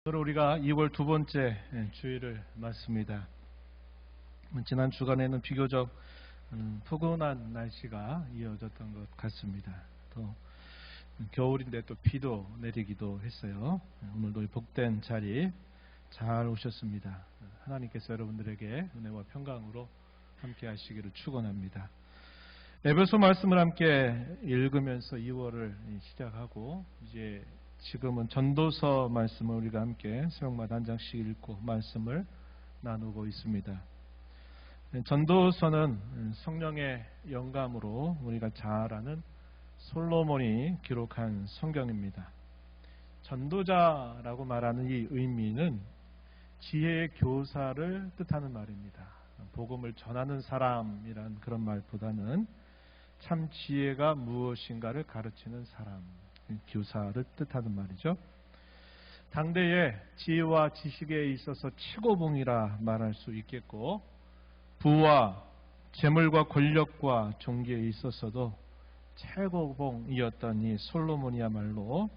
오늘 우리가 2월 두 번째 주일을 맞습니다. 지난 주간에는 비교적 포근한 날씨가 이어졌던 것 같습니다. 또 겨울인데 또 비도 내리기도 했어요. 오늘도 복된 자리 잘 오셨습니다. 하나님께서 여러분들에게 은혜와 평강으로 함께 하시기를 축원합니다. 에베소 말씀을 함께 읽으면서 2월을 시작하고 이제 지금은 전도서 말씀을 우리가 함께 새벽마다 한 장씩 읽고 말씀을 나누고 있습니다. 전도서는 성령의 영감으로 우리가 잘 아는 솔로몬이 기록한 성경입니다. 전도자라고 말하는 이 의미는 지혜의 교사를 뜻하는 말입니다. 복음을 전하는 사람이란 그런 말보다는 참 지혜가 무엇인가를 가르치는 사람, 교사를 뜻하는 말이죠. 당대의 지혜와 지식에 있어서 최고봉이라 말할 수 있겠고, 부와 재물과 권력과 종기에 있어서도 최고봉이었던 이 솔로몬이야말로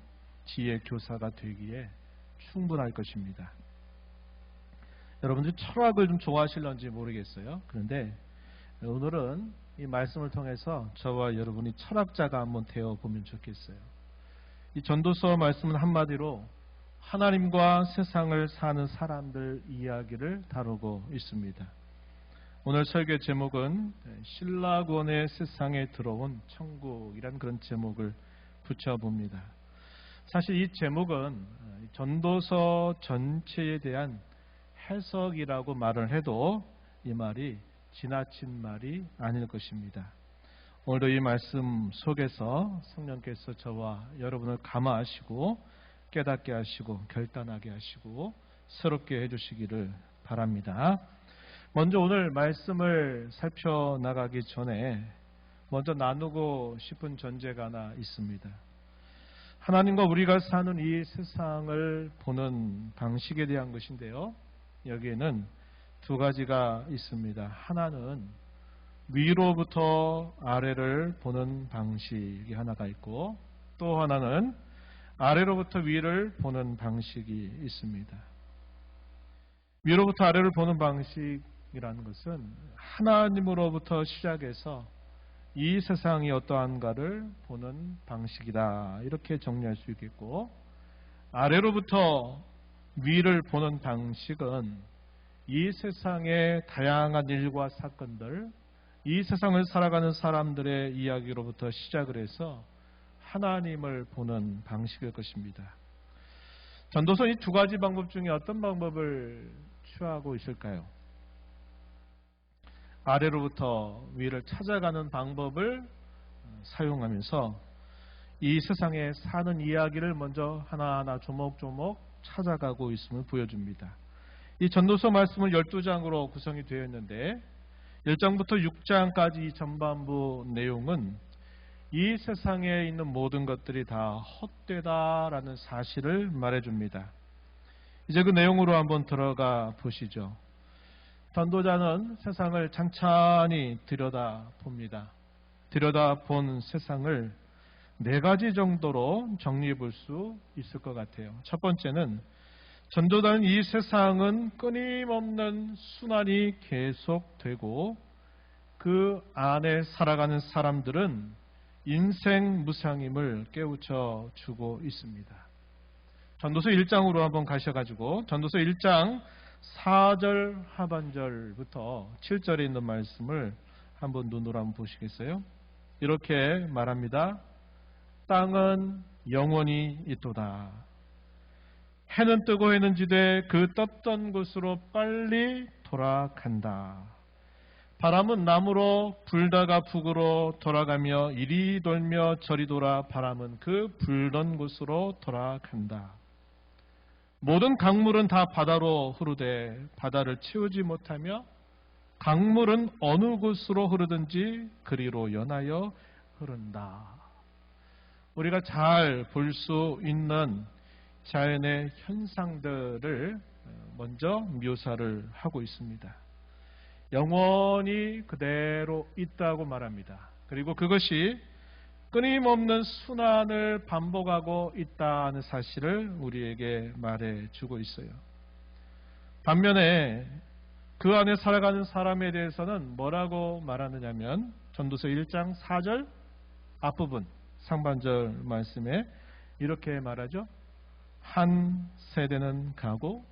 지혜 교사가 되기에 충분할 것입니다. 여러분들 철학을 좀 좋아하실런지 모르겠어요. 그런데 오늘은 이 말씀을 통해서 저와 여러분이 철학자가 한번 되어보면 좋겠어요. 이 전도서 말씀은 한마디로 하나님과 세상을 사는 사람들 이야기를 다루고 있습니다. 오늘 설교 제목은 신라권의 세상에 들어온 천국이란 그런 제목을 붙여봅니다. 사실 이 제목은 전도서 전체에 대한 해석이라고 말을 해도 이 말이 지나친 말이 아닐 것입니다. 오늘도 이 말씀 속에서 성령께서 저와 여러분을 감화하시고 깨닫게 하시고 결단하게 하시고 새롭게 해주시기를 바랍니다. 먼저 오늘 말씀을 살펴나가기 전에 먼저 나누고 싶은 전제가 하나 있습니다. 하나님과 우리가 사는 이 세상을 보는 방식에 대한 것인데요. 여기에는 두 가지가 있습니다. 하나는 위로부터 아래를 보는 방식이 하나가 있고, 또 하나는 아래로부터 위를 보는 방식이 있습니다. 위로부터 아래를 보는 방식이라는 것은 하나님으로부터 시작해서 이 세상이 어떠한가를 보는 방식이다, 이렇게 정리할 수 있겠고, 아래로부터 위를 보는 방식은 이 세상의 다양한 일과 사건들, 이 세상을 살아가는 사람들의 이야기로부터 시작을 해서 하나님을 보는 방식일 것입니다. 전도서 이 두 가지 방법 중에 어떤 방법을 취하고 있을까요? 아래로부터 위를 찾아가는 방법을 사용하면서 이 세상에 사는 이야기를 먼저 하나하나 조목조목 찾아가고 있음을 보여줍니다. 이 전도서 말씀은 12장으로 구성이 되어 있는데 1장부터 6장까지 이 전반부 내용은 이 세상에 있는 모든 것들이 다 헛되다라는 사실을 말해줍니다. 이제 그 내용으로 한번 들어가 보시죠. 전도자는 세상을 찬찬히 들여다봅니다. 들여다본 세상을 네 가지 정도로 정리해 볼 수 있을 것 같아요. 첫 번째는 전도자는 이 세상은 끊임없는 순환이 계속되고 그 안에 살아가는 사람들은 인생 무상임을 깨우쳐 주고 있습니다. 전도서 1장으로 한번 가셔가지고 전도서 1장 4절 하반절부터 7절에 있는 말씀을 한번 눈으로 한번 보시겠어요? 이렇게 말합니다. 땅은 영원히 있도다. 해는 뜨고 해는 지되 그 떴던 곳으로 빨리 돌아간다. 바람은 남으로 불다가 북으로 돌아가며 이리 돌며 저리 돌아 바람은 그 불던 곳으로 돌아간다. 모든 강물은 다 바다로 흐르되 바다를 채우지 못하며 강물은 어느 곳으로 흐르든지 그리로 연하여 흐른다. 우리가 잘 볼 수 있는 자연의 현상들을 먼저 묘사를 하고 있습니다. 영원히 그대로 있다고 말합니다. 그리고 그것이 끊임없는 순환을 반복하고 있다는 사실을 우리에게 말해주고 있어요. 반면에 그 안에 살아가는 사람에 대해서는 뭐라고 말하느냐면 전도서 1장 4절 앞부분 상반절 말씀에 이렇게 말하죠. 한 세대는 가고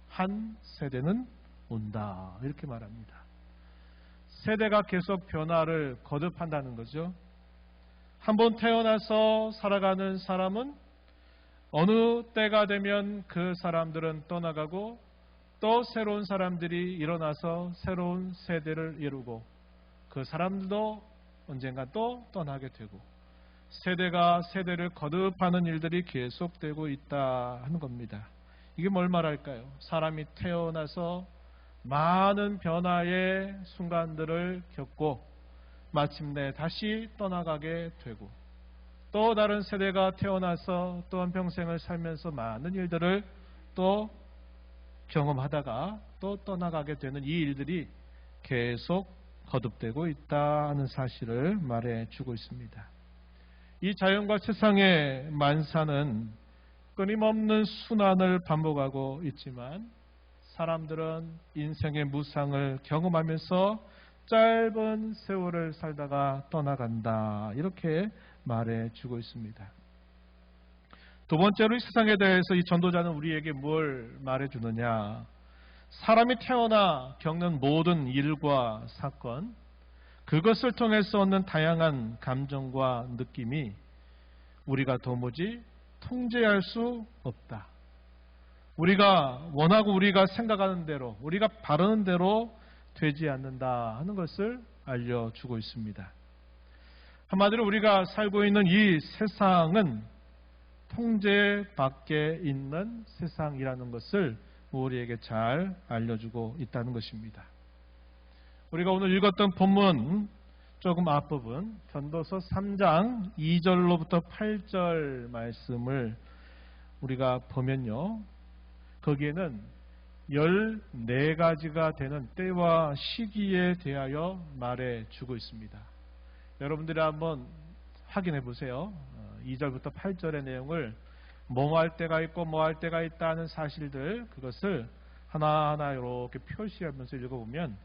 한 세대는 온다. 이렇게 말합니다. 세대가 계속 변화를 거듭한다는 거죠. 한번 태어나서 살아가는 사람은 어느 때가 되면 그 사람들은 떠나가고 또 새로운 사람들이 일어나서 새로운 세대를 이루고 그 사람들도 언젠가 또 떠나게 되고 세대가 세대를 거듭하는 일들이 계속되고 있다 하는 겁니다. 이게 뭘 말할까요? 사람이 태어나서 많은 변화의 순간들을 겪고 마침내 다시 떠나가게 되고 또 다른 세대가 태어나서 또 한평생을 살면서 많은 일들을 또 경험하다가 또 떠나가게 되는 이 일들이 계속 거듭되고 있다는 사실을 말해주고 있습니다. 이 자연과 세상의 만사는 끊임없는 순환을 반복하고 있지만 사람들은 인생의 무상을 경험하면서 짧은 세월을 살다가 떠나간다. 이렇게 말해주고 있습니다. 두 번째로 이 세상에 대해서 이 전도자는 우리에게 뭘 말해주느냐. 사람이 태어나 겪는 모든 일과 사건, 그것을 통해서 얻는 다양한 감정과 느낌이 우리가 도무지 통제할 수 없다. 우리가 원하고 우리가 생각하는 대로, 우리가 바라는 대로 되지 않는다 하는 것을 알려주고 있습니다. 한마디로 우리가 살고 있는 이 세상은 통제 밖에 있는 세상이라는 것을 우리에게 잘 알려주고 있다는 것입니다. 우리가 오늘 읽었던 본문 조금 앞부분 전도서 3장 2절로부터 8절 말씀을 우리가 보면요. 거기에는 14가지가 되는 때와 시기에 대하여 말해주고 있습니다. 여러분들이 한번 확인해 보세요. 2절부터 8절의 내용을 뭐 할 때가 있고 뭐 할 때가 있다는 사실들, 그것을 하나하나 이렇게 표시하면서 읽어보면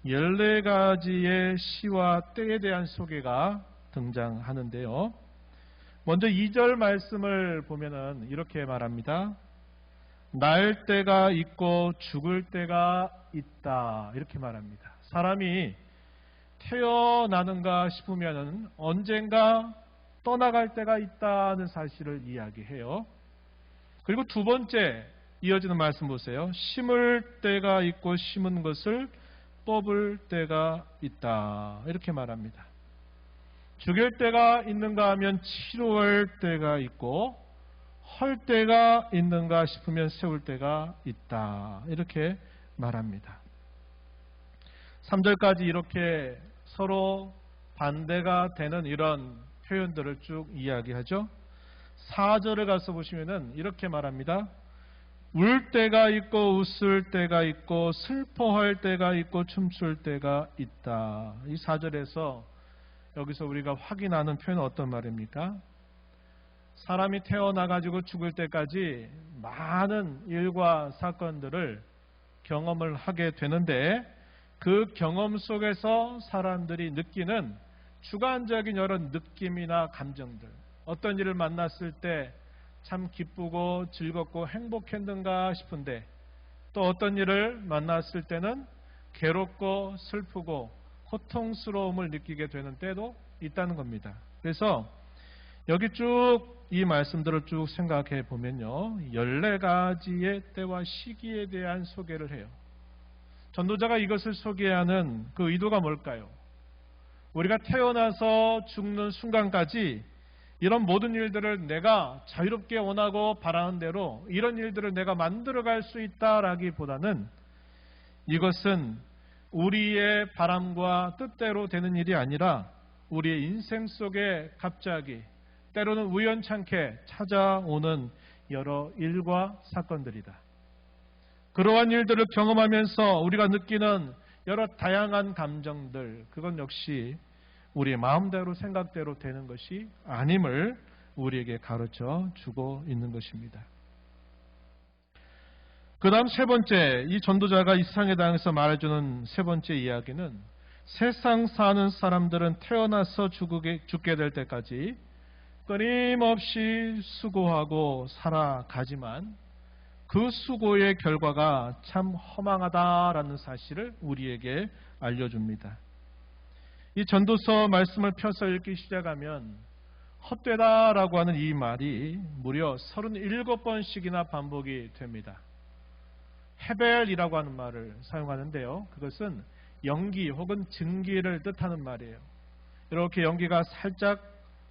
14가지의 시와 때에 대한 소개가 등장하는데요. 먼저 2절 말씀을 보면은 이렇게 말합니다. 날 때가 있고 죽을 때가 있다. 이렇게 말합니다. 사람이 태어나는가 싶으면은 언젠가 떠나갈 때가 있다는 사실을 이야기해요. 그리고 두 번째 이어지는 말씀 보세요. 심을 때가 있고 심은 것을 뽑을 때가 있다. 이렇게 말합니다. 죽일 때가 있는가 하면 치료할 때가 있고 헐 때가 있는가 싶으면 세울 때가 있다. 이렇게 말합니다. 3절까지 이렇게 서로 반대가 되는 이런 표현들을 쭉 이야기하죠. 4절에 가서 보시면은 이렇게 말합니다. 울 때가 있고 웃을 때가 있고 슬퍼할 때가 있고 춤출 때가 있다. 이 4절에서 여기서 우리가 확인하는 표현은 어떤 말입니까? 사람이 태어나가지고 죽을 때까지 많은 일과 사건들을 경험을 하게 되는데 그 경험 속에서 사람들이 느끼는 주관적인 여러 느낌이나 감정들, 어떤 일을 만났을 때 참 기쁘고 즐겁고 행복했는가 싶은데 또 어떤 일을 만났을 때는 괴롭고 슬프고 고통스러움을 느끼게 되는 때도 있다는 겁니다. 그래서 여기 쭉 이 말씀들을 쭉 생각해 보면요. 14가지의 때와 시기에 대한 소개를 해요. 전도자가 이것을 소개하는 그 의도가 뭘까요? 우리가 태어나서 죽는 순간까지 이런 모든 일들을 내가 자유롭게 원하고 바라는 대로 이런 일들을 내가 만들어갈 수 있다라기보다는 이것은 우리의 바람과 뜻대로 되는 일이 아니라 우리의 인생 속에 갑자기 때로는 우연찮게 찾아오는 여러 일과 사건들이다. 그러한 일들을 경험하면서 우리가 느끼는 여러 다양한 감정들, 그건 역시 우리의 마음대로 생각대로 되는 것이 아님을 우리에게 가르쳐 주고 있는 것입니다. 그 다음 세 번째, 이 전도자가 이 세상에 대해서 말해주는 세 번째 이야기는 세상 사는 사람들은 태어나서 죽게 될 때까지 끊임없이 수고하고 살아가지만 그 수고의 결과가 참 허망하다라는 사실을 우리에게 알려줍니다. 이 전도서 말씀을 펴서 읽기 시작하면 헛되다라고 하는 이 말이 무려 37번씩이나 반복이 됩니다. 헤벨이라고 하는 말을 사용하는데요. 그것은 연기 혹은 증기를 뜻하는 말이에요. 이렇게 연기가 살짝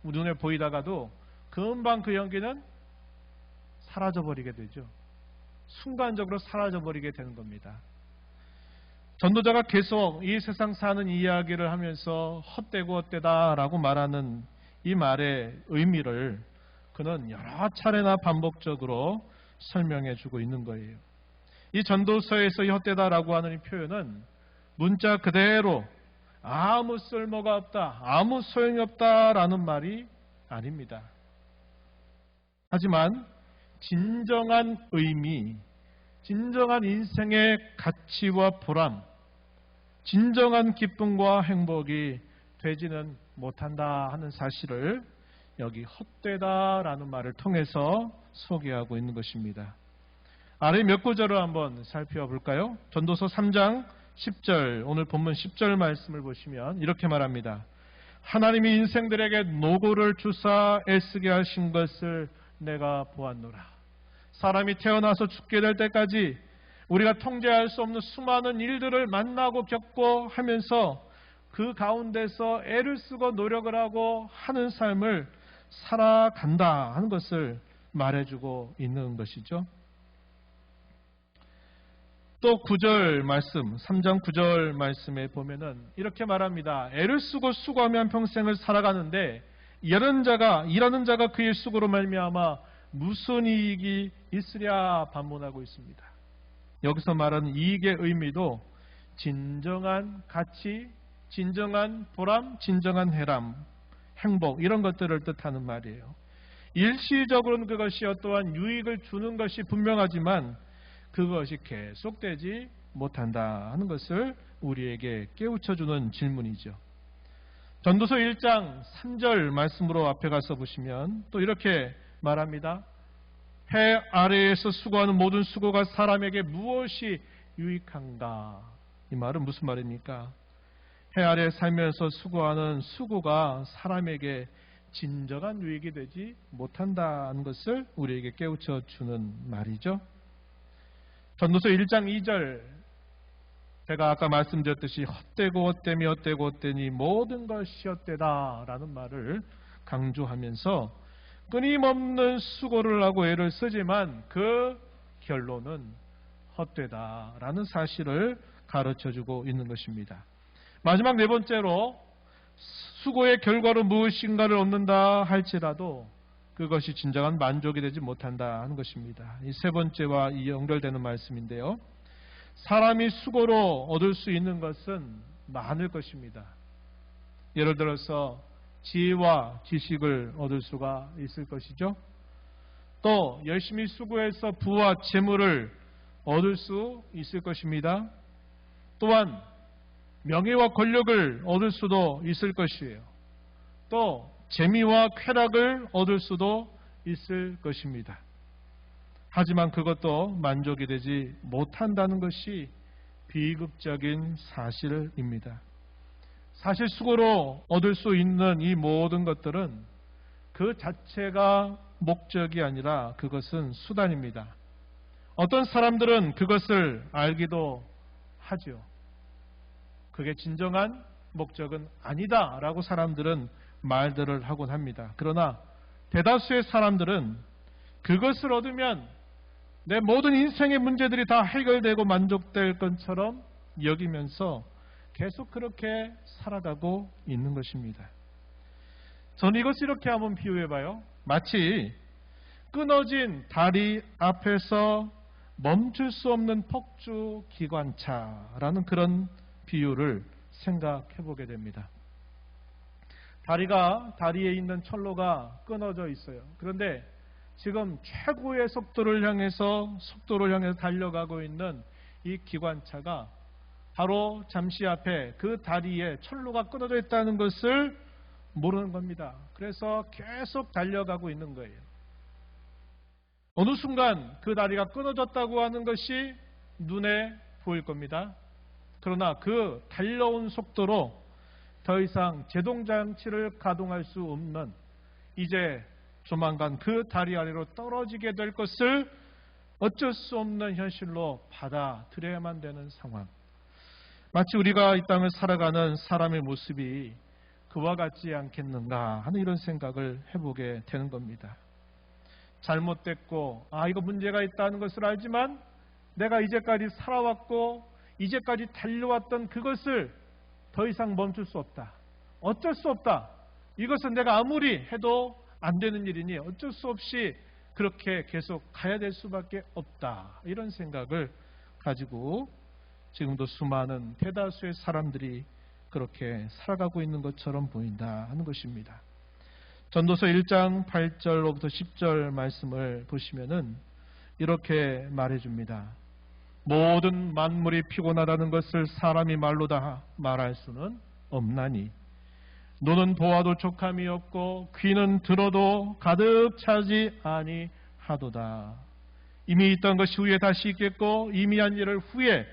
눈에 보이다가도 금방 그 연기는 사라져버리게 되죠. 순간적으로 사라져버리게 되는 겁니다. 전도자가 계속 이 세상 사는 이야기를 하면서 헛되고 헛되다라고 말하는 이 말의 의미를 그는 여러 차례나 반복적으로 설명해 주고 있는 거예요. 이 전도서에서 이 헛되다라고 하는 이 표현은 문자 그대로 아무 쓸모가 없다, 아무 소용이 없다라는 말이 아닙니다. 하지만 진정한 의미, 진정한 인생의 가치와 보람, 진정한 기쁨과 행복이 되지는 못한다 하는 사실을 여기 헛되다라는 말을 통해서 소개하고 있는 것입니다. 아래 몇 구절을 한번 살펴볼까요? 전도서 3장 10절, 오늘 본문 10절 말씀을 보시면 이렇게 말합니다. 하나님이 인생들에게 노고를 주사 애쓰게 하신 것을 내가 보았노라. 사람이 태어나서 죽게 될 때까지 우리가 통제할 수 없는 수많은 일들을 만나고 겪고 하면서 그 가운데서 애를 쓰고 노력을 하고 하는 삶을 살아간다 하는 것을 말해주고 있는 것이죠. 또 9절 말씀, 3장 9절 말씀에 보면은 이렇게 말합니다. 애를 쓰고 수고하면 평생을 살아가는데 일하는 자가 그의 수고로 말미암아 무슨 이익이 있으랴 반문하고 있습니다. 여기서 말하는 이익의 의미도 진정한 가치, 진정한 보람, 진정한 행복 이런 것들을 뜻하는 말이에요. 일시적으로는 그것이 어떠한 유익을 주는 것이 분명하지만 그것이 계속되지 못한다 하는 것을 우리에게 깨우쳐주는 질문이죠. 전도서 1장 3절 말씀으로 앞에 가서 보시면 또 이렇게 말합니다. 해 아래에서 수고하는 모든 수고가 사람에게 무엇이 유익한가? 이 말은 무슨 말입니까? 해 아래 살면서 수고하는 수고가 사람에게 진정한 유익이 되지 못한다는 것을 우리에게 깨우쳐 주는 말이죠. 전도서 1장 2절, 제가 아까 말씀드렸듯이 헛되고 헛되미 헛되고 헛되니 모든 것이 헛되다라는 말을 강조하면서 끊임없는 수고를 하고 애를 쓰지만 그 결론은 헛되다라는 사실을 가르쳐주고 있는 것입니다. 마지막 네 번째로 수고의 결과로 무엇인가를 얻는다 할지라도 그것이 진정한 만족이 되지 못한다 하는 것입니다. 이 세 번째와 연결되는 말씀인데요. 사람이 수고로 얻을 수 있는 것은 많을 것입니다. 예를 들어서 지혜와 지식을 얻을 수가 있을 것이죠. 또 열심히 수고해서 부와 재물을 얻을 수 있을 것입니다. 또한 명예와 권력을 얻을 수도 있을 것이에요. 또 재미와 쾌락을 얻을 수도 있을 것입니다. 하지만 그것도 만족이 되지 못한다는 것이 비극적인 사실입니다. 사실 수고로 얻을 수 있는 이 모든 것들은 그 자체가 목적이 아니라 그것은 수단입니다. 어떤 사람들은 그것을 알기도 하죠. 그게 진정한 목적은 아니다라고 사람들은 말들을 하곤 합니다. 그러나 대다수의 사람들은 그것을 얻으면 내 모든 인생의 문제들이 다 해결되고 만족될 것처럼 여기면서 계속 그렇게 살아가고 있는 것입니다. 저는 이것을 이렇게 한번 비유해봐요. 마치 끊어진 다리 앞에서 멈출 수 없는 폭주 기관차라는 그런 비유를 생각해보게 됩니다. 다리에 있는 철로가 끊어져 있어요. 그런데 지금 최고의 속도를 향해서 달려가고 있는 이 기관차가 바로 잠시 앞에 그 다리에 철로가 끊어져 있다는 것을 모르는 겁니다. 그래서 계속 달려가고 있는 거예요. 어느 순간 그 다리가 끊어졌다고 하는 것이 눈에 보일 겁니다. 그러나 그 달려온 속도로 더 이상 제동장치를 가동할 수 없는, 이제 조만간 그 다리 아래로 떨어지게 될 것을 어쩔 수 없는 현실로 받아들여야만 되는 상황. 마치 우리가 이 땅을 살아가는 사람의 모습이 그와 같지 않겠는가 하는 이런 생각을 해보게 되는 겁니다. 잘못됐고 이거 문제가 있다는 것을 알지만 내가 이제까지 살아왔고 이제까지 달려왔던 그것을 더 이상 멈출 수 없다. 어쩔 수 없다. 이것은 내가 아무리 해도 안 되는 일이니 어쩔 수 없이 그렇게 계속 가야 될 수밖에 없다. 이런 생각을 가지고 지금도 수많은 대다수의 사람들이 그렇게 살아가고 있는 것처럼 보인다 하는 것입니다. 전도서 1장 8절로부터 10절 말씀을 보시면은 이렇게 말해줍니다. 모든 만물이 피곤하다는 것을 사람이 말로 다 말할 수는 없나니 눈은 보아도 족함이 없고 귀는 들어도 가득 차지 아니하도다. 이미 있던 것이 후에 다시 있겠고 이미 한 일을 후에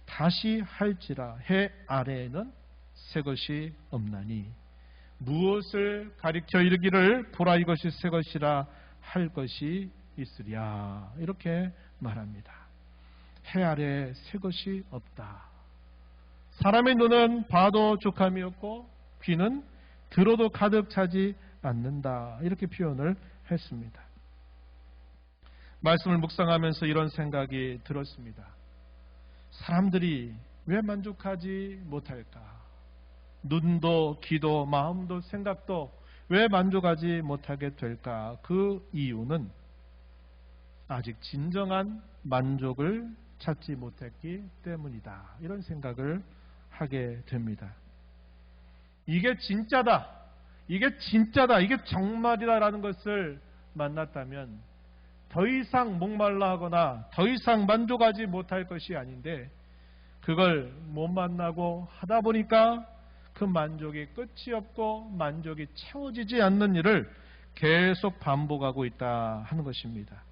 다시 할지라. 해 아래에는 새 것이 없나니 무엇을 가리켜 이르기를 보라 이것이 새 것이라 할 것이 있으랴. 이렇게 말합니다. 해 아래에 새 것이 없다. 사람의 눈은 봐도 족함이 없고 귀는 들어도 가득 차지 않는다. 이렇게 표현을 했습니다. 말씀을 묵상하면서 이런 생각이 들었습니다. 사람들이 왜 만족하지 못할까? 눈도 귀도 마음도 생각도 왜 만족하지 못하게 될까? 그 이유는 아직 진정한 만족을 찾지 못했기 때문이다. 이런 생각을 하게 됩니다. 이게 진짜다. 이게 정말이다라는 것을 만났다면 더 이상 목말라 하거나 더 이상 만족하지 못할 것이 아닌데 그걸 못 만나고 하다 보니까 그 만족이 끝이 없고 만족이 채워지지 않는 일을 계속 반복하고 있다 하는 것입니다.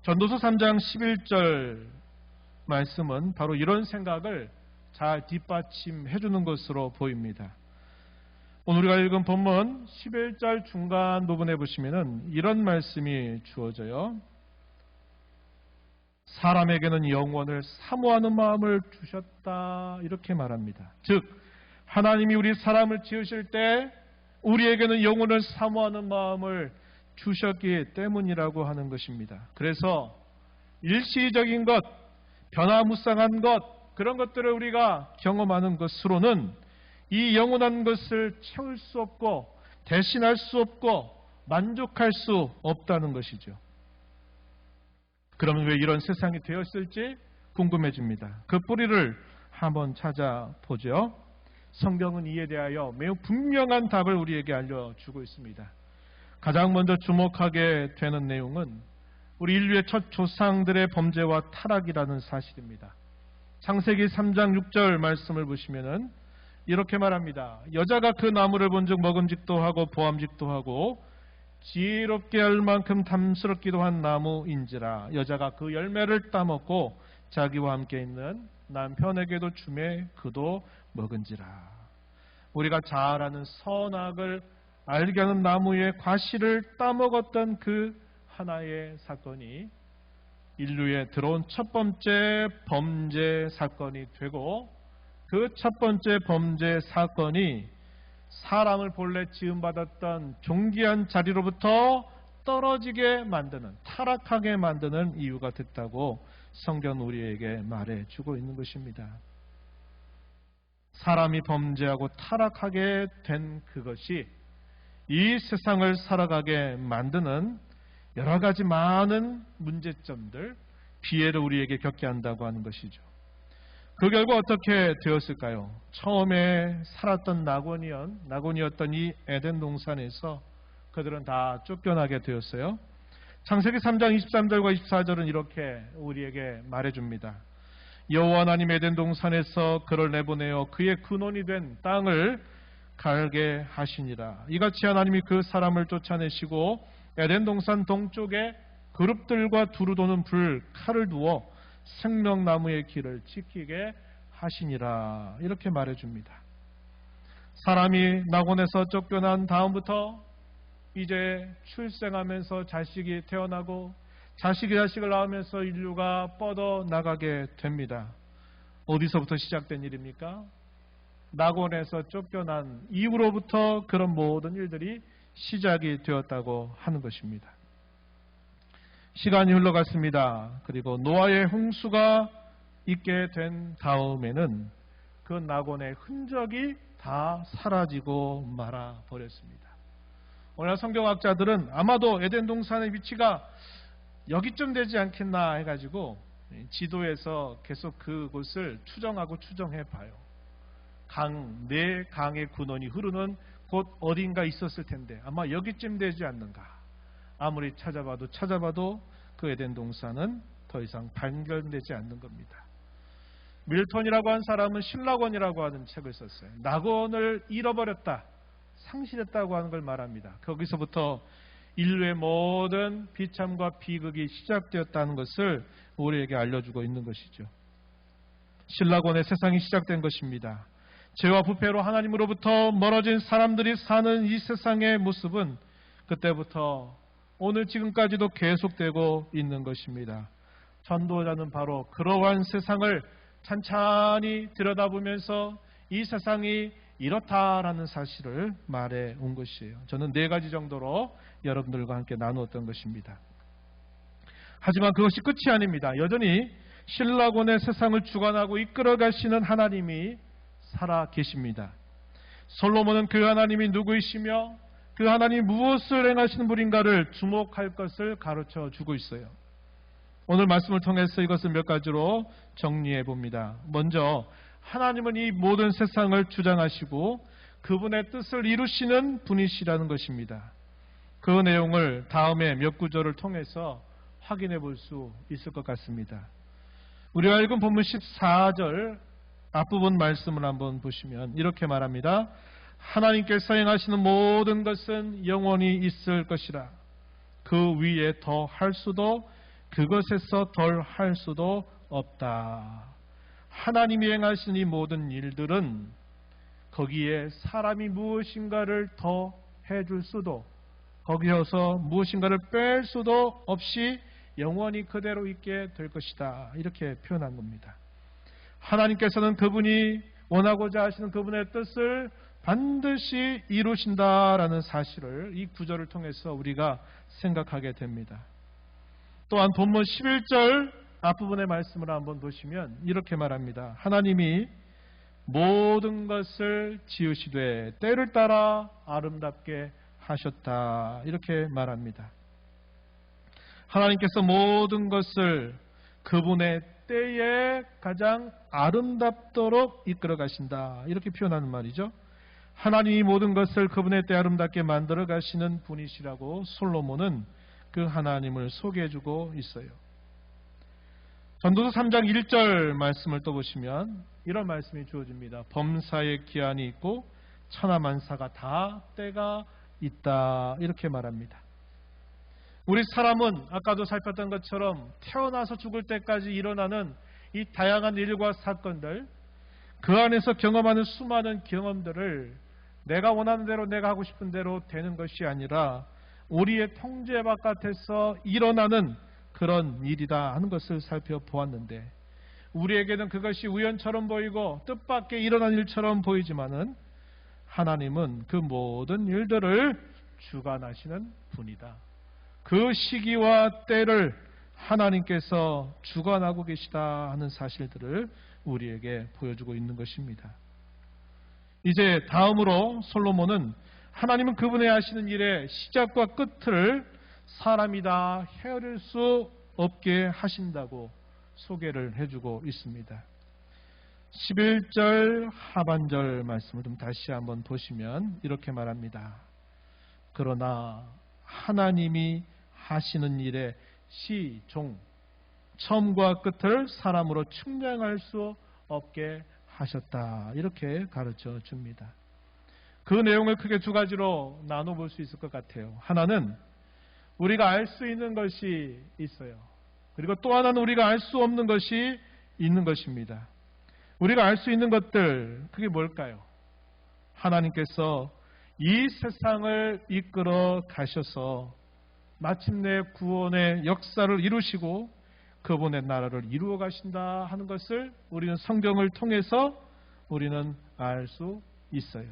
전도서 3장 11절 말씀은 바로 이런 생각을 잘 뒷받침해 주는 것으로 보입니다. 오늘 우리가 읽은 본문 11절 중간 부분에 보시면은 이런 말씀이 주어져요. 사람에게는 영원을 사모하는 마음을 주셨다. 이렇게 말합니다. 즉 하나님이 우리 사람을 지으실 때 우리에게는 영원을 사모하는 마음을 주셨기 때문이라고 하는 것입니다. 그래서 일시적인 것, 변화무쌍한 것, 그런 것들을 우리가 경험하는 것으로는 이 영원한 것을 채울 수 없고 대신할 수 없고 만족할 수 없다는 것이죠. 그러면 왜 이런 세상이 되었을지 궁금해집니다. 그 뿌리를 한번 찾아보죠. 성경은 이에 대하여 매우 분명한 답을 우리에게 알려주고 있습니다. 가장 먼저 주목하게 되는 내용은 우리 인류의 첫 조상들의 범죄와 타락이라는 사실입니다. 창세기 3장 6절 말씀을 보시면은 이렇게 말합니다. 여자가 그 나무를 본즉 먹음직도 하고 보암직도 하고 지혜롭게 할 만큼 탐스럽기도 한 나무인지라. 여자가 그 열매를 따먹고 자기와 함께 있는 남편에게도 주매 그도 먹은지라. 우리가 잘 아는 선악을 알게 하는 나무의 과실을 따먹었던 그 하나의 사건이 인류에 들어온 첫 번째 범죄 사건이 되고 그 첫 번째 범죄 사건이 사람을 본래 지음받았던 존귀한 자리로부터 떨어지게 만드는, 타락하게 만드는 이유가 됐다고 성경은 우리에게 말해주고 있는 것입니다. 사람이 범죄하고 타락하게 된 그것이 이 세상을 살아가게 만드는 여러 가지 많은 문제점들, 피해를 우리에게 겪게 한다고 하는 것이죠. 그 결과 어떻게 되었을까요? 처음에 살았던 낙원이었던 이 에덴 동산에서 그들은 다 쫓겨나게 되었어요. 창세기 3장 23절과 24절은 이렇게 우리에게 말해줍니다. 여호와 하나님 에덴 동산에서 그를 내보내어 그의 근원이 된 땅을 갈게 하시니라. 이같이 하나님이 그 사람을 쫓아내시고 에덴 동산 동쪽에 그룹들과 두루 도는 불 칼을 두어 생명나무의 길을 지키게 하시니라. 이렇게 말해줍니다. 사람이 낙원에서 쫓겨난 다음부터 이제 출생하면서 자식이 태어나고 자식이 자식을 낳으면서 인류가 뻗어나가게 됩니다. 어디서부터 시작된 일입니까? 낙원에서 쫓겨난 이후로부터 그런 모든 일들이 시작이 되었다고 하는 것입니다. 시간이 흘러갔습니다. 그리고 노아의 홍수가 있게 된 다음에는 그 낙원의 흔적이 다 사라지고 말아 버렸습니다. 오늘 성경학자들은 아마도 에덴 동산의 위치가 여기쯤 되지 않겠나 해가지고 지도에서 계속 그곳을 추정해 봐요. 네 강의 근원이 흐르는 곳 어딘가 있었을 텐데 아마 여기쯤 되지 않는가. 아무리 찾아봐도 그 에덴 동산은 더 이상 발견되지 않는 겁니다. 밀턴이라고 한 사람은 신락원이라고 하는 책을 썼어요. 낙원을 잃어버렸다, 상실했다고 하는 걸 말합니다. 거기서부터 인류의 모든 비참과 비극이 시작되었다는 것을 우리에게 알려주고 있는 것이죠. 신락원의 세상이 시작된 것입니다. 죄와 부패로 하나님으로부터 멀어진 사람들이 사는 이 세상의 모습은 그때부터 오늘 지금까지도 계속되고 있는 것입니다. 전도자는 바로 그러한 세상을 찬찬히 들여다보면서 이 세상이 이렇다라는 사실을 말해 온 것이에요. 저는 4가지 정도로 여러분들과 함께 나누었던 것입니다. 하지만 그것이 끝이 아닙니다. 여전히 신락원의 세상을 주관하고 이끌어 가시는 하나님이 살아 계십니다. 솔로몬은 그 하나님이 누구이시며 그 하나님이 무엇을 행하시는 분인가를 주목할 것을 가르쳐 주고 있어요. 오늘 말씀을 통해서 이것을 몇 가지로 정리해 봅니다. 먼저 하나님은 이 모든 세상을 주장하시고 그분의 뜻을 이루시는 분이시라는 것입니다. 그 내용을 다음에 몇 구절을 통해서 확인해 볼 수 있을 것 같습니다. 우리가 읽은 본문 14절 앞부분 말씀을 한번 보시면 이렇게 말합니다. 하나님께서 행하시는 모든 것은 영원히 있을 것이라. 그 위에 더 할 수도 그것에서 덜 할 수도 없다. 하나님이 행하신 이 모든 일들은 거기에 사람이 무엇인가를 더 해줄 수도 거기에서 무엇인가를 뺄 수도 없이 영원히 그대로 있게 될 것이다. 이렇게 표현한 겁니다. 하나님께서는 그분이 원하고자 하시는 그분의 뜻을 반드시 이루신다라는 사실을 이 구절을 통해서 우리가 생각하게 됩니다. 또한 본문 11절 앞부분의 말씀을 한번 보시면 이렇게 말합니다. 하나님이 모든 것을 지으시되 때를 따라 아름답게 하셨다. 이렇게 말합니다. 하나님께서 모든 것을 그분의 때에 가장 아름답도록 이끌어 가신다. 이렇게 표현하는 말이죠. 하나님이 모든 것을 그분의 때 아름답게 만들어 가시는 분이시라고 솔로몬은 그 하나님을 소개해주고 있어요. 전도서 3장 1절 말씀을 또 보시면 이런 말씀이 주어집니다. 범사의 기한이 있고 천하만사가 다 때가 있다. 이렇게 말합니다. 우리 사람은 아까도 살폈던 것처럼 태어나서 죽을 때까지 일어나는 이 다양한 일과 사건들, 그 안에서 경험하는 수많은 경험들을 내가 원하는 대로 내가 하고 싶은 대로 되는 것이 아니라 우리의 통제 바깥에서 일어나는 그런 일이다 하는 것을 살펴보았는데, 우리에게는 그것이 우연처럼 보이고 뜻밖의 일어난 일처럼 보이지만은 하나님은 그 모든 일들을 주관하시는 분이다. 그 시기와 때를 하나님께서 주관하고 계시다 하는 사실들을 우리에게 보여주고 있는 것입니다. 이제 다음으로 솔로몬은 하나님은 그분의 하시는 일의 시작과 끝을 사람이 다 헤아릴 수 없게 하신다고 소개를 해주고 있습니다. 11절 하반절 말씀을 좀 다시 한번 보시면 이렇게 말합니다. 그러나 하나님이 하시는 일의 시종, 처음과 끝을 사람으로 측량할 수 없게 하셨다. 이렇게 가르쳐 줍니다. 그 내용을 크게 두 가지로 나눠볼 수 있을 것 같아요. 하나는 우리가 알 수 있는 것이 있어요. 그리고 또 하나는 우리가 알 수 없는 것이 있는 것입니다. 우리가 알 수 있는 것들, 그게 뭘까요? 하나님께서 이 세상을 이끌어 가셔서 마침내 구원의 역사를 이루시고 그분의 나라를 이루어 가신다 하는 것을 우리는 성경을 통해서 우리는 알 수 있어요.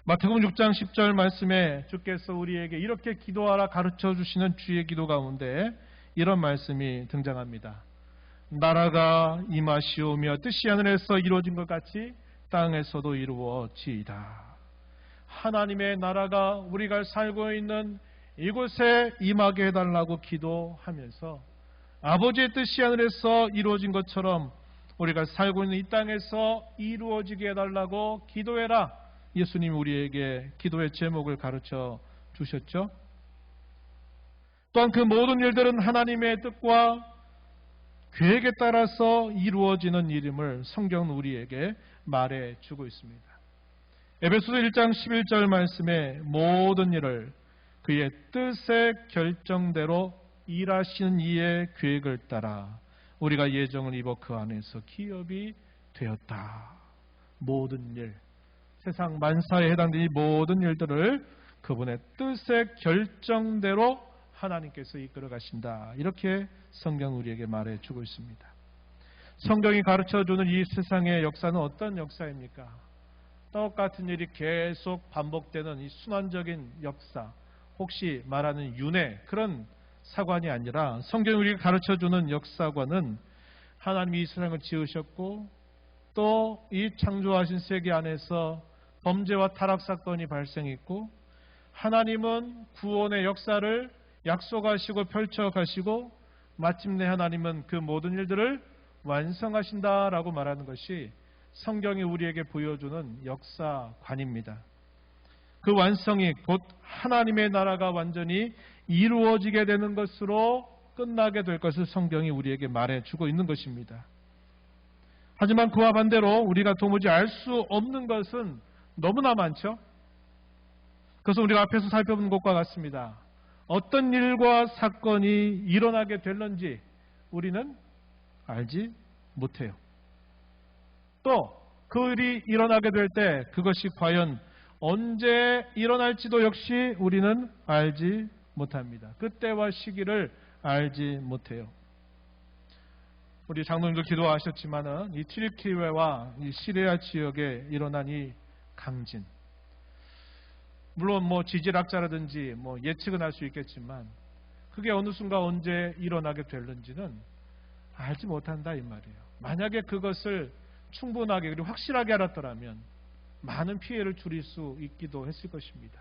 마태복음 6장 10절 말씀에 주께서 우리에게 이렇게 기도하라 가르쳐 주시는 주의 기도 가운데 이런 말씀이 등장합니다. 나라가 임하시오며 뜻이 하늘에서 이루어진 것 같이 땅에서도 이루어지이다. 하나님의 나라가 우리가 살고 있는 이곳에 임하게 해달라고 기도하면서 아버지의 뜻이 하늘에서 이루어진 것처럼 우리가 살고 있는 이 땅에서 이루어지게 해달라고 기도해라. 예수님이 우리에게 기도의 제목을 가르쳐 주셨죠. 또한 그 모든 일들은 하나님의 뜻과 계획에 따라서 이루어지는 일임을 성경은 우리에게 말해주고 있습니다. 에베소서 1장 11절 말씀에 모든 일을 그의 뜻의 결정대로 일하시는 이의 계획을 따라 우리가 예정을 입어 그 안에서 기업이 되었다. 모든 일, 세상 만사에 해당되는 모든 일들을 그분의 뜻의 결정대로 하나님께서 이끌어 가신다. 이렇게 성경 우리에게 말해주고 있습니다. 성경이 가르쳐주는 이 세상의 역사는 어떤 역사입니까? 똑같은 일이 계속 반복되는 이 순환적인 역사, 혹시 말하는 윤회, 그런 사관이 아니라 성경이 우리에게 가르쳐주는 역사관은 하나님이 이 세상을 지으셨고 또 이 창조하신 세계 안에서 범죄와 타락 사건이 발생했고 하나님은 구원의 역사를 약속하시고 펼쳐가시고 마침내 하나님은 그 모든 일들을 완성하신다라고 말하는 것이 성경이 우리에게 보여주는 역사관입니다. 그 완성이 곧 하나님의 나라가 완전히 이루어지게 되는 것으로 끝나게 될 것을 성경이 우리에게 말해주고 있는 것입니다. 하지만 그와 반대로 우리가 도무지 알 수 없는 것은 너무나 많죠. 그래서 우리가 앞에서 살펴본 것과 같습니다. 어떤 일과 사건이 일어나게 될는지 우리는 알지 못해요. 또 그 일이 일어나게 될 때 그것이 과연 언제 일어날지도 역시 우리는 알지 못합니다. 그때와 시기를 알지 못해요. 우리 장로님도 기도하셨지만은 이 튀르키예와 이 시리아 지역에 일어난 이 강진, 물론 지질학자라든지 예측은 할 수 있겠지만 그게 어느 순간 언제 일어나게 될는지는 알지 못한다 이 말이에요. 만약에 그것을 충분하게 그리고 확실하게 알았더라면 많은 피해를 줄일 수 있기도 했을 것입니다.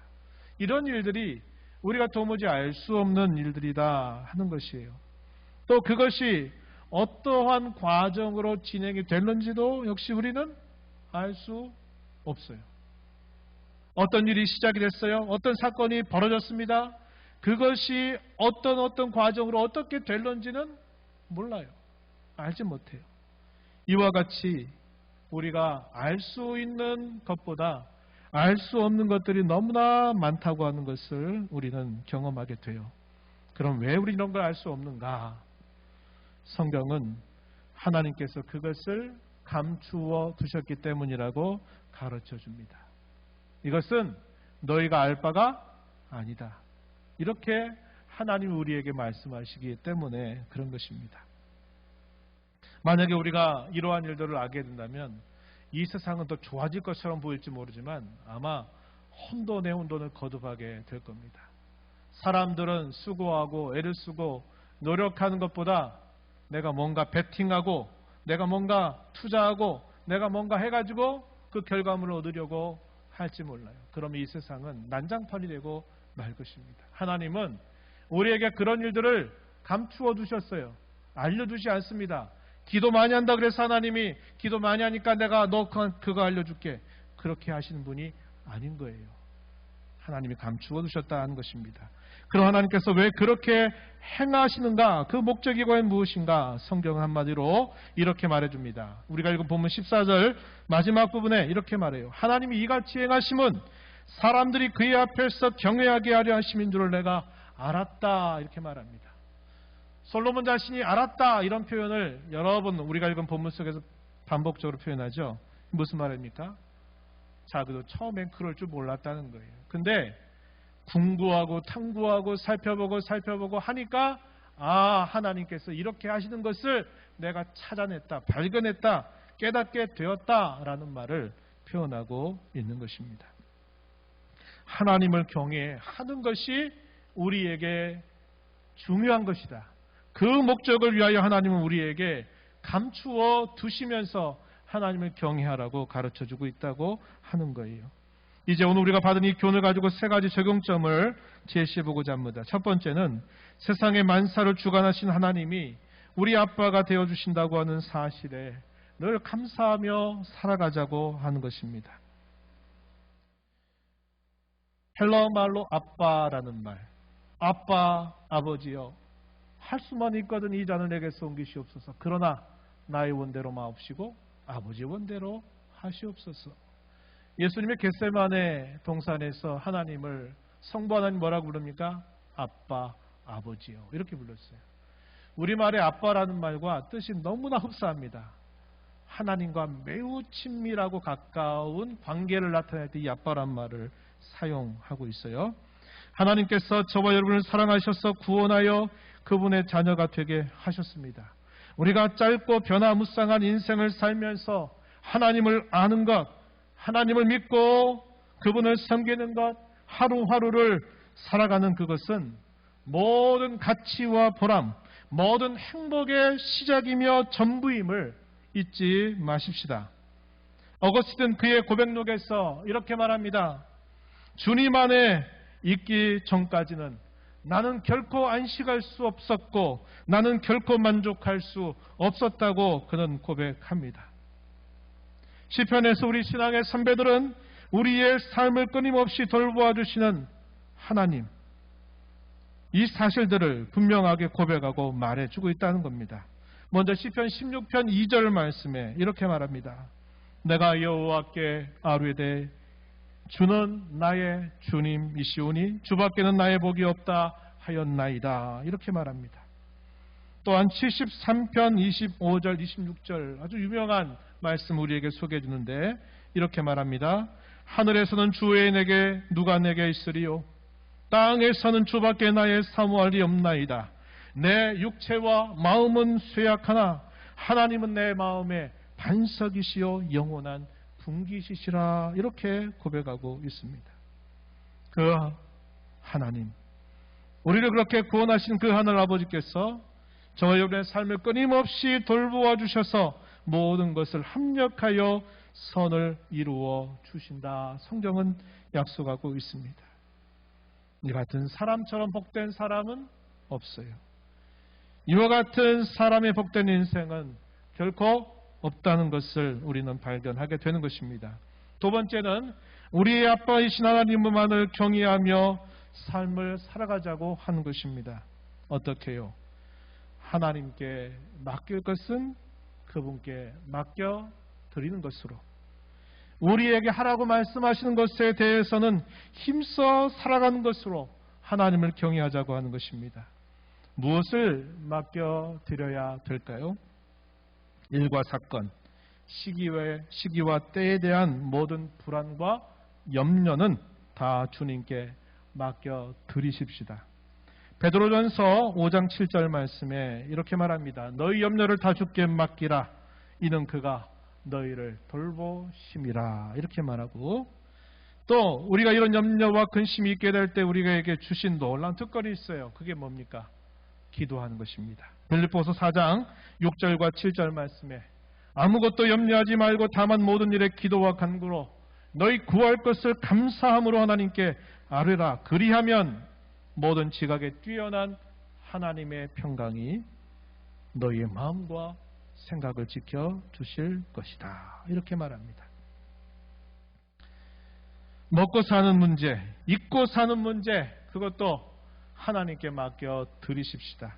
이런 일들이 우리가 도무지 알 수 없는 일들이다 하는 것이에요. 또 그것이 어떠한 과정으로 진행이 됐는지도 역시 우리는 알 수 없어요. 어떤 일이 시작이 됐어요. 어떤 사건이 벌어졌습니다. 그것이 어떤 과정으로 어떻게 됐는지는 몰라요. 알지 못해요. 이와 같이 우리가 알 수 있는 것보다 알 수 없는 것들이 너무나 많다고 하는 것을 우리는 경험하게 돼요. 그럼 왜 우리 이런 걸 알 수 없는가? 성경은 하나님께서 그것을 감추어 두셨기 때문이라고 가르쳐 줍니다. 이것은 너희가 알 바가 아니다. 이렇게 하나님이 우리에게 말씀하시기 때문에 그런 것입니다. 만약에 우리가 이러한 일들을 알게 된다면 이 세상은 더 좋아질 것처럼 보일지 모르지만 아마 혼돈에 혼돈을 거듭하게 될 겁니다. 사람들은 수고하고 애를 쓰고 노력하는 것보다 내가 뭔가 베팅하고 내가 뭔가 투자하고 내가 뭔가 해가지고 그 결과물을 얻으려고 할지 몰라요. 그럼 이 세상은 난장판이 되고 말 것입니다. 하나님은 우리에게 그런 일들을 감추어 두셨어요. 알려두지 않습니다. 기도 많이 한다 그래서 하나님이 기도 많이 하니까 내가 너 그거 알려줄게. 그렇게 하시는 분이 아닌 거예요. 하나님이 감추어 두셨다는 것입니다. 그럼 하나님께서 왜 그렇게 행하시는가? 그 목적이 과연 무엇인가? 성경은 한마디로 이렇게 말해줍니다. 우리가 읽은 본문 14절 마지막 부분에 이렇게 말해요. 하나님이 이같이 행하심은 사람들이 그의 앞에서 경외하게 하려 하심인 줄을 내가 알았다. 이렇게 말합니다. 솔로몬 자신이 알았다 이런 표현을 여러 번 우리가 읽은 본문 속에서 반복적으로 표현하죠. 무슨 말입니까? 자기도 처음엔 그럴 줄 몰랐다는 거예요. 근데 궁구하고 탐구하고 살펴보고 하니까 하나님께서 이렇게 하시는 것을 내가 찾아냈다, 발견했다, 깨닫게 되었다라는 말을 표현하고 있는 것입니다. 하나님을 경외하는 것이 우리에게 중요한 것이다. 그 목적을 위하여 하나님은 우리에게 감추어 두시면서 하나님을 경외하라고 가르쳐주고 있다고 하는 거예요. 이제 오늘 우리가 받은 이 교훈을 가지고 세 가지 적용점을 제시해보고자 합니다. 첫 번째는 세상의 만사를 주관하신 하나님이 우리 아빠가 되어주신다고 하는 사실에 늘 감사하며 살아가자고 하는 것입니다. 헬러 말로 아빠라는 말, 아빠, 아버지여 할 수만 있거든 이 잔을 내게서 옮기시옵소서. 그러나 나의 원대로 마옵시고 아버지의 원대로 하시옵소서. 예수님의 겟세마네 동산에서 하나님을 성부 하나님 뭐라고 부릅니까? 아빠, 아버지요 이렇게 불렀어요. 우리말의 아빠라는 말과 뜻이 너무나 흡사합니다. 하나님과 매우 친밀하고 가까운 관계를 나타낼 때 이 아빠란 말을 사용하고 있어요. 하나님께서 저와 여러분을 사랑하셔서 구원하여 그분의 자녀가 되게 하셨습니다. 우리가 짧고 변화무쌍한 인생을 살면서 하나님을 아는 것, 하나님을 믿고 그분을 섬기는 것, 하루하루를 살아가는 그것은 모든 가치와 보람, 모든 행복의 시작이며 전부임을 잊지 마십시다. 어거스틴 그의 고백록에서 이렇게 말합니다. 주님 안에 있기 전까지는 나는 결코 안식할 수 없었고 나는 결코 만족할 수 없었다고 그는 고백합니다. 시편에서 우리 신앙의 선배들은 우리의 삶을 끊임없이 돌보아 주시는 하나님, 이 사실들을 분명하게 고백하고 말해주고 있다는 겁니다. 먼저 시편 16편 2절 말씀에 이렇게 말합니다. 내가 여호와께 아뢰되 주는 나의 주님이시오니 주밖에는 나의 복이 없다 하였나이다. 이렇게 말합니다. 또한 73편 25절 26절 아주 유명한 말씀 우리에게 소개해 주는데 이렇게 말합니다. 하늘에서는 주의 내게 누가 내게 있으리요 땅에서는 주밖에 나의 사모할 리 없나이다. 내 육체와 마음은 쇠약하나 하나님은 내 마음의 반석이시요 영원한 분기시시라. 이렇게 고백하고 있습니다. 그 하나님, 우리를 그렇게 구원하신 그 하늘 아버지께서 저와 여러분의 삶을 끊임없이 돌보아 주셔서 모든 것을 합력하여 선을 이루어 주신다. 성경은 약속하고 있습니다. 이 같은 사람처럼 복된 사람은 없어요. 이와 같은 사람의 복된 인생은 결코 없다는 것을 우리는 발견하게 되는 것입니다. 두 번째는 우리의 아빠이신 하나님만을 경외하며 삶을 살아가자고 하는 것입니다. 어떻게요? 하나님께 맡길 것은 그분께 맡겨드리는 것으로, 우리에게 하라고 말씀하시는 것에 대해서는 힘써 살아가는 것으로 하나님을 경외하자고 하는 것입니다. 무엇을 맡겨드려야 될까요? 일과 사건, 시기와 때에 대한 모든 불안과 염려는 다 주님께 맡겨드리십시다. 베드로전서 5장 7절 말씀에 이렇게 말합니다. 너희 염려를 다 주께 맡기라. 이는 그가 너희를 돌보심이라. 이렇게 말하고, 또 우리가 이런 염려와 근심이 있게 될 때 우리에게 주신 놀라운 특권이 있어요. 그게 뭡니까? 기도하는 것입니다. 빌립보서 4장 6절과 7절 말씀에 아무것도 염려하지 말고 다만 모든 일에 기도와 간구로 너희 구할 것을 감사함으로 하나님께 아뢰라. 그리하면 모든 지각에 뛰어난 하나님의 평강이 너희의 마음과 생각을 지켜 주실 것이다. 이렇게 말합니다. 먹고 사는 문제, 입고 사는 문제, 그것도 하나님께 맡겨 드리십시다.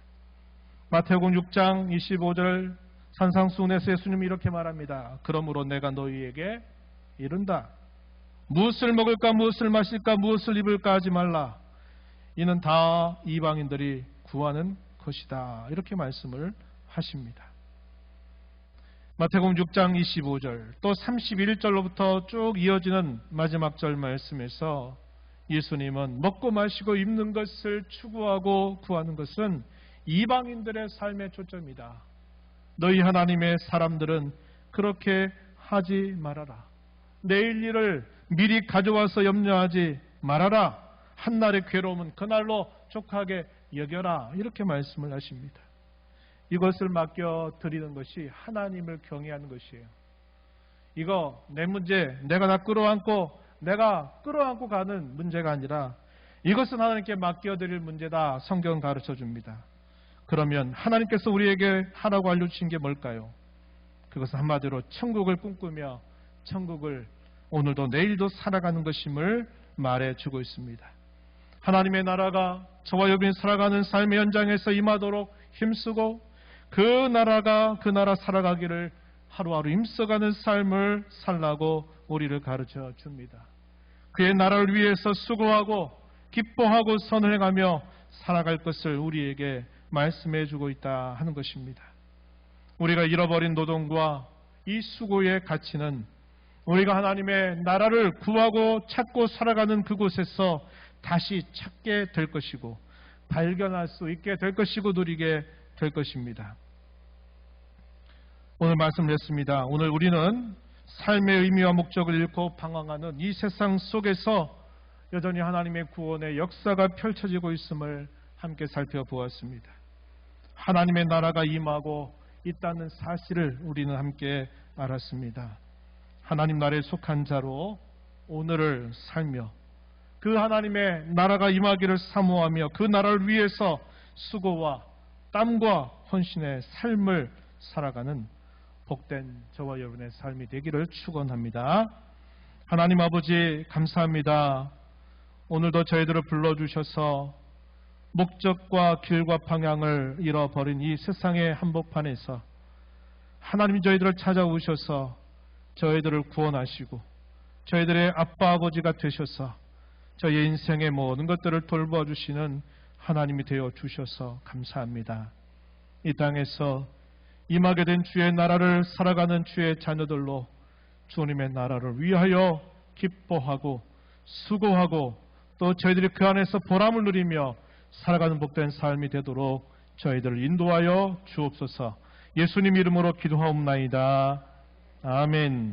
마태복음 6장 25절 산상수훈에서 예수님이 이렇게 말합니다. 그러므로 내가 너희에게 이른다. 무엇을 먹을까, 무엇을 마실까, 무엇을 입을까 하지 말라. 이는 다 이방인들이 구하는 것이다. 이렇게 말씀을 하십니다. 마태복음 6장 25절 또 31절로부터 쭉 이어지는 마지막 절 말씀에서 예수님은 먹고 마시고 입는 것을 추구하고 구하는 것은 이방인들의 삶의 초점이다. 너희 하나님의 사람들은 그렇게 하지 말아라. 내일 일을 미리 가져와서 염려하지 말아라. 한날의 괴로움은 그날로 족하게 여겨라. 이렇게 말씀을 하십니다. 이것을 맡겨 드리는 것이 하나님을 경외하는 것이에요. 이거 내 문제, 내가 다 끌어안고 내가 끌어안고 가는 문제가 아니라 이것은 하나님께 맡겨 드릴 문제다. 성경은 가르쳐 줍니다. 그러면 하나님께서 우리에게 하라고 알려주신 게 뭘까요? 그것은 한마디로 천국을 꿈꾸며 천국을 오늘도 내일도 살아가는 것임을 말해주고 있습니다. 하나님의 나라가 저와 여러분이 살아가는 삶의 현장에서 임하도록 힘쓰고 그 나라 살아가기를 하루하루 힘써가는 삶을 살라고 우리를 가르쳐 줍니다. 그의 나라를 위해서 수고하고 기뻐하고 선행하며 살아갈 것을 우리에게 말씀해 주고 있다 하는 것입니다. 우리가 잃어버린 노동과 이 수고의 가치는 우리가 하나님의 나라를 구하고 찾고 살아가는 그곳에서 다시 찾게 될 것이고 발견할 수 있게 될 것이고 누리게 될 것입니다. 오늘 말씀드렸습니다. 오늘 우리는 삶의 의미와 목적을 잃고 방황하는 이 세상 속에서 여전히 하나님의 구원의 역사가 펼쳐지고 있음을 함께 살펴보았습니다. 하나님의 나라가 임하고 있다는 사실을 우리는 함께 알았습니다. 하나님 나라에 속한 자로 오늘을 살며 그 하나님의 나라가 임하기를 사모하며 그 나라를 위해서 수고와 땀과 헌신의 삶을 살아가는 복된 저와 여러분의 삶이 되기를 축원합니다. 하나님 아버지 감사합니다. 오늘도 저희들을 불러주셔서 목적과 길과 방향을 잃어버린 이 세상의 한복판에서 하나님이 저희들을 찾아오셔서 저희들을 구원하시고 저희들의 아빠 아버지가 되셔서 저희 인생의 모든 것들을 돌봐주시는 하나님이 되어 주셔서 감사합니다. 이 땅에서 임하게 된 주의 나라를 살아가는 주의 자녀들로 주님의 나라를 위하여 기뻐하고 수고하고 또 저희들이 그 안에서 보람을 누리며 살아가는 복된 삶이 되도록 저희들을 인도하여 주옵소서. 예수님 이름으로 기도하옵나이다. 아멘.